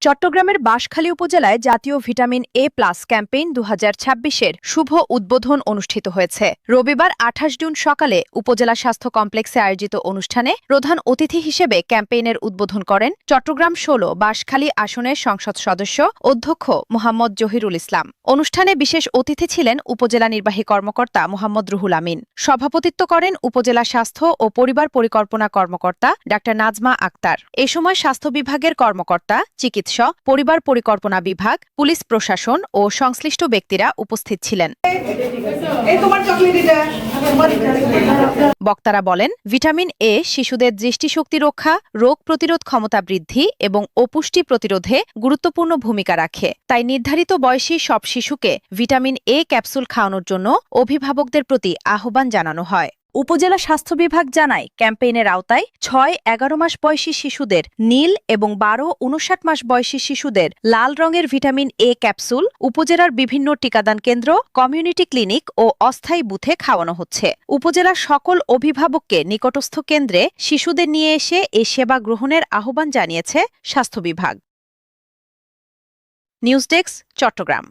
চট্টগ্রামের বাঁশখালী উপজেলায় জাতীয় ভিটামিন এ প্লাস ক্যাম্পেইন ২০২৬-এর শুভ উদ্বোধন অনুষ্ঠিত হয়েছে। রবিবার ২৮ জুন সকালে উপজেলা স্বাস্থ্য কমপ্লেক্সে আয়োজিত অনুষ্ঠানে প্রধান অতিথি হিসেবে ক্যাম্পেইনের উদ্বোধন করেন চট্টগ্রাম ১৬ বাঁশখালী আসনের সংসদ সদস্য অধ্যক্ষ মোহাম্মদ জহিরুল ইসলাম। অনুষ্ঠানে বিশেষ অতিথি ছিলেন উপজেলা নির্বাহী কর্মকর্তা মোহাম্মদ রুহুল আমিন। সভাপতিত্ব করেন উপজেলা স্বাস্থ্য ও পরিবার পরিকল্পনা কর্মকর্তা ডা নাজমা আক্তার। এ সময় স্বাস্থ্য বিভাগের কর্মকর্তা, চিকিৎসক, পরিবার পরিকল্পনা বিভাগ, পুলিশ প্রশাসন ও সংশ্লিষ্ট ব্যক্তিরা উপস্থিত ছিলেন। বক্তারা বলেন, ভিটামিন এ শিশুদের দৃষ্টিশক্তি রক্ষা, রোগ প্রতিরোধ ক্ষমতা বৃদ্ধি এবং অপুষ্টি প্রতিরোধে গুরুত্বপূর্ণ ভূমিকা রাখে। তাই নির্ধারিত বয়সী সব শিশুকে ভিটামিন এ ক্যাপসুল খাওয়ানোর জন্য অভিভাবকদের প্রতি আহ্বান জানানো হয়। উপজেলা স্বাস্থ্য বিভাগ জানায়, ক্যাম্পেইনের আওতায় ৬-১১ মাস বয়সী শিশুদের নীল এবং ১২-৫৯ মাস বয়সী শিশুদের লাল রঙের ভিটামিন এ ক্যাপসুল উপজেলার বিভিন্ন টিকাদান কেন্দ্র, কমিউনিটি ক্লিনিক ও অস্থায়ী বুথে খাওয়ানো হচ্ছে। উপজেলার সকল অভিভাবককে নিকটস্থ কেন্দ্রে শিশুদের নিয়ে এসে এ সেবা গ্রহণের আহ্বান জানিয়েছে স্বাস্থ্য বিভাগ। News desk, Chittagong.